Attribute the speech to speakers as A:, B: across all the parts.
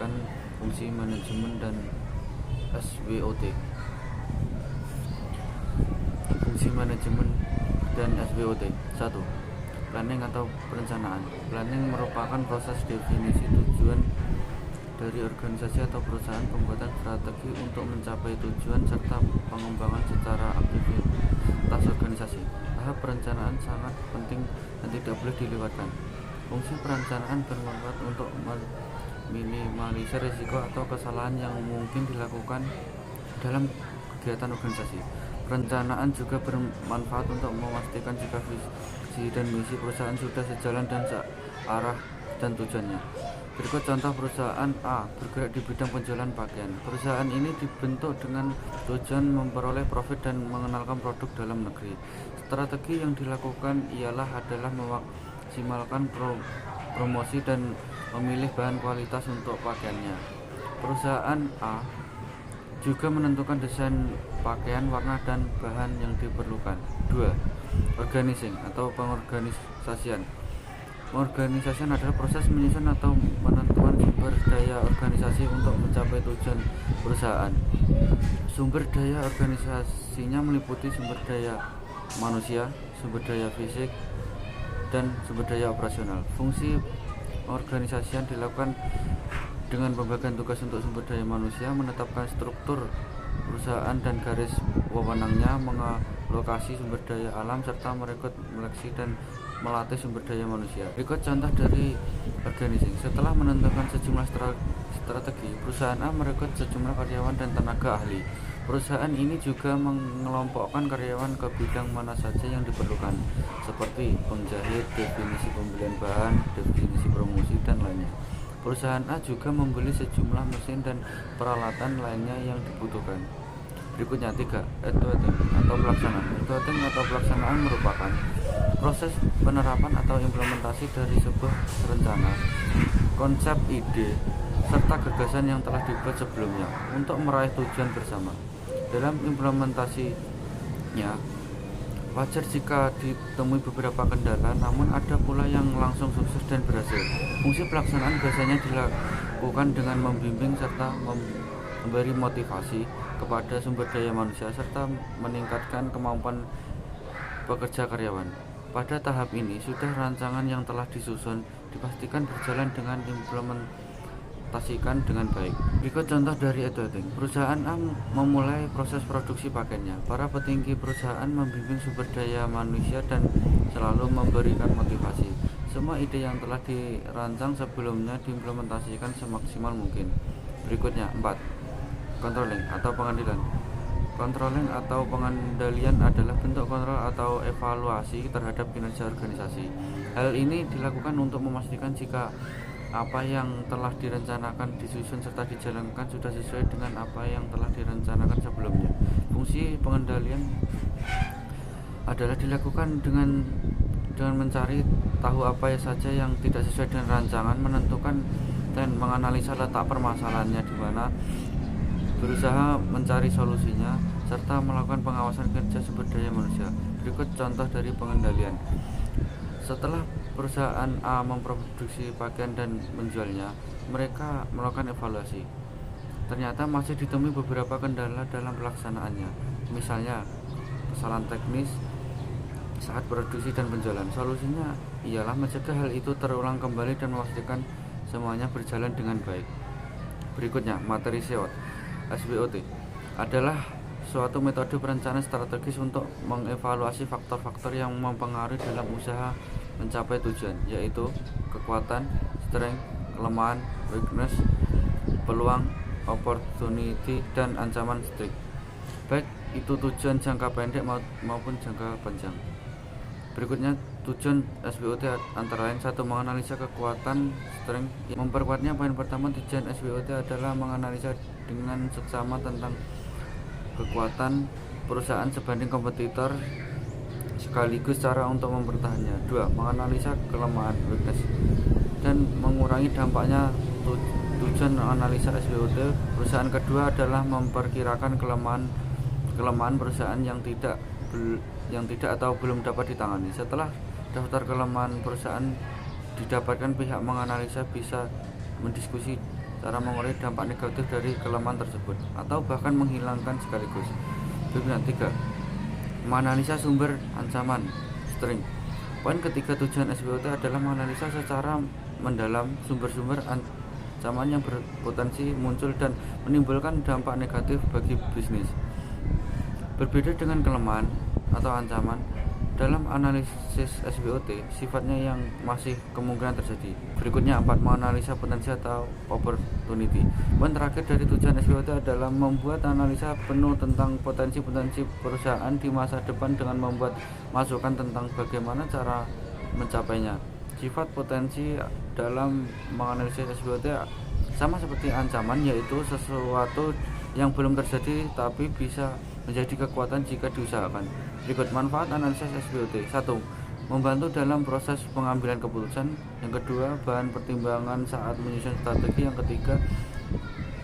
A: menggunakan fungsi manajemen dan SWOT. Fungsi manajemen dan SWOT. 1. Planning atau perencanaan. Planning merupakan proses definisi tujuan dari organisasi atau perusahaan, pembuatan strategi untuk mencapai tujuan, serta pengembangan secara aktivitas organisasi. Tahap perencanaan sangat penting dan tidak boleh dilewatkan. Fungsi perencanaan bermanfaat untuk meminimalisir risiko atau kesalahan yang mungkin dilakukan dalam kegiatan organisasi. Perencanaan juga bermanfaat untuk memastikan jika visi dan misi perusahaan sudah sejalan dan searah dan tujuannya. Berikut contoh perusahaan A bergerak di bidang penjualan pakaian. Perusahaan ini dibentuk dengan tujuan memperoleh profit dan mengenalkan produk dalam negeri. Strategi yang dilakukan adalah memaksimalkan promosi dan memilih bahan kualitas untuk pakaiannya. Perusahaan A juga menentukan desain pakaian, warna, dan bahan yang diperlukan. 2. Organizing atau pengorganisasian. Pengorganisasian adalah proses menyusun atau menentukan sumber daya organisasi untuk mencapai tujuan perusahaan. Sumber daya organisasinya meliputi sumber daya manusia, sumber daya fisik, dan sumber daya operasional. Fungsi pengorganisasian dilakukan dengan pembagian tugas untuk sumber daya manusia, menetapkan struktur perusahaan dan garis wewenangnya, mengalokasi sumber daya alam, serta merekrut, meleksi, dan melatih sumber daya manusia. Berikut contoh dari organizing. Setelah menentukan sejumlah strategi, perusahaan A merekrut sejumlah karyawan dan tenaga ahli. Perusahaan ini juga mengelompokkan karyawan ke bidang mana saja yang diperlukan, seperti penjahit, definisi pembelian bahan, definisi promosi, dan lainnya. Perusahaan A juga membeli sejumlah mesin dan peralatan lainnya yang dibutuhkan. Berikutnya 3. Evaluating atau pelaksanaan. Evaluating atau pelaksanaan merupakan proses penerapan atau implementasi dari sebuah rencana, konsep, ide, serta gagasan yang telah dibuat sebelumnya untuk meraih tujuan bersama. Dalam implementasinya, wajar jika ditemui beberapa kendala, namun ada pula yang langsung sukses dan berhasil. Fungsi pelaksanaan biasanya dilakukan dengan membimbing serta memberi motivasi kepada sumber daya manusia, serta meningkatkan kemampuan pekerja karyawan. Pada tahap ini, sudah rancangan yang telah disusun dipastikan berjalan dengan implementasikan dengan baik. Berikut contoh dari evaluating. Perusahaan A memulai proses produksi pakaiannya. Para petinggi perusahaan membimbing sumber daya manusia dan selalu memberikan motivasi. Semua ide yang telah dirancang sebelumnya diimplementasikan semaksimal mungkin. Berikutnya 4. Controlling atau pengendalian. Controlling atau pengendalian adalah bentuk kontrol atau evaluasi terhadap kinerja organisasi. Hal ini dilakukan untuk memastikan jika apa yang telah direncanakan, disusun, serta dijalankan sudah sesuai dengan apa yang telah direncanakan sebelumnya. Fungsi pengendalian adalah dilakukan dengan mencari tahu apa saja yang tidak sesuai dengan rancangan, menentukan dan menganalisa letak permasalahannya di mana, berusaha mencari solusinya, serta melakukan pengawasan kerja sumber daya manusia. Berikut contoh dari pengendalian. Setelah perusahaan A memproduksi pakaian dan menjualnya, mereka melakukan evaluasi. Ternyata masih ditemui beberapa kendala dalam pelaksanaannya, misalnya kesalahan teknis saat produksi dan penjualan. Solusinya ialah mencegah hal itu terulang kembali dan memastikan semuanya berjalan dengan baik. Berikutnya, materi SWOT adalah suatu metode perencanaan strategis untuk mengevaluasi faktor-faktor yang mempengaruhi dalam usaha mencapai tujuan, yaitu kekuatan, strength, kelemahan, weakness, peluang, opportunity, dan ancaman threat, baik itu tujuan jangka pendek maupun jangka panjang. Berikutnya, tujuan SWOT antara lain: 1. Menganalisa kekuatan, strength. Memperkuatnya, poin pertama tujuan SWOT adalah menganalisa dengan seksama tentang kekuatan perusahaan sebanding kompetitor sekaligus cara untuk mempertahannya. 2. Menganalisa kelemahan, weakness, dan mengurangi dampaknya. Tujuan analisa SWOT perusahaan kedua adalah memperkirakan kelemahan perusahaan yang tidak atau belum dapat ditangani. Setelah daftar kelemahan perusahaan didapatkan, pihak menganalisa bisa mendiskusi cara mengurangi dampak negatif dari kelemahan tersebut atau bahkan menghilangkan sekaligus. Yang ketiga, menganalisa sumber ancaman string. Poin ketiga tujuan SWOT adalah menganalisa secara mendalam sumber-sumber ancaman yang berpotensi muncul dan menimbulkan dampak negatif bagi bisnis. Berbeda dengan kelemahan atau ancaman, dalam analisis SWOT sifatnya yang masih kemungkinan terjadi. Berikutnya 4. Menganalisa potensi atau opportunity. Poin terakhir dari tujuan SWOT adalah membuat analisa penuh tentang potensi-potensi perusahaan di masa depan dengan membuat masukan tentang bagaimana cara mencapainya. Sifat potensi dalam menganalisis SWOT sama seperti ancaman, yaitu sesuatu yang belum terjadi tapi bisa menjadi kekuatan jika diusahakan. Berikut manfaat analisis SWOT. 1. Membantu dalam proses pengambilan keputusan. Yang kedua, bahan pertimbangan saat menyusun strategi. Yang ketiga,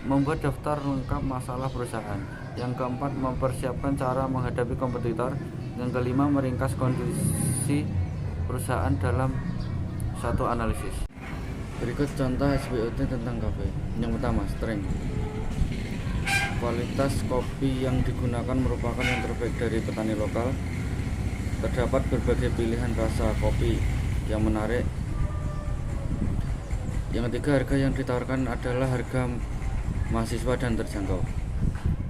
A: membuat daftar lengkap masalah perusahaan. Yang keempat, mempersiapkan cara menghadapi kompetitor. Yang kelima, meringkas kondisi perusahaan dalam satu analisis. Berikut contoh SWOT tentang kafe. Yang pertama, strength. Kualitas kopi yang digunakan merupakan yang terbaik dari petani lokal. Terdapat berbagai pilihan rasa kopi yang menarik. Yang ketiga, harga yang ditawarkan adalah harga mahasiswa dan terjangkau.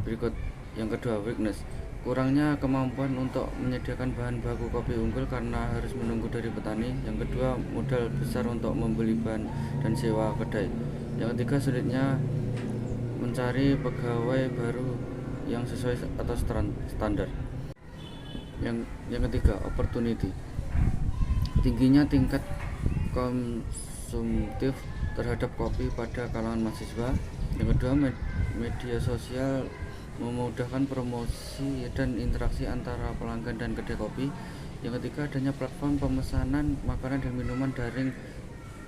A: Berikut yang kedua, weakness. Kurangnya kemampuan untuk menyediakan bahan baku kopi unggul karena harus menunggu dari petani. Yang kedua, modal besar untuk membeli bahan dan sewa kedai. Yang ketiga, sulitnya mencari pegawai baru yang sesuai atau standar. Yang ketiga, opportunity. Tingginya tingkat konsumtif terhadap kopi pada kalangan mahasiswa. Yang kedua, media sosial memudahkan promosi dan interaksi antara pelanggan dan kedai kopi. Yang ketiga, adanya platform pemesanan makanan dan minuman daring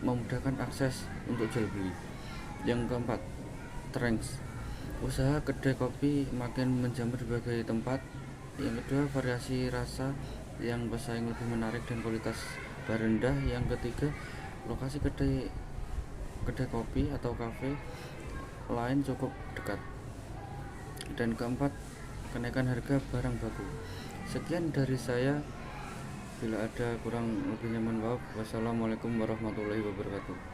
A: memudahkan akses untuk jual beli. Yang keempat, strengths. Usaha kedai kopi makin menjamur di berbagai tempat. Yang kedua, variasi rasa yang bersaing lebih menarik dan kualitas bahan rendah. Yang ketiga, lokasi kedai kopi atau kafe lain cukup dekat. Dan keempat, kenaikan harga barang baku. Sekian dari saya. Bila ada kurang lebihnya mohon maaf. Wassalamualaikum warahmatullahi wabarakatuh.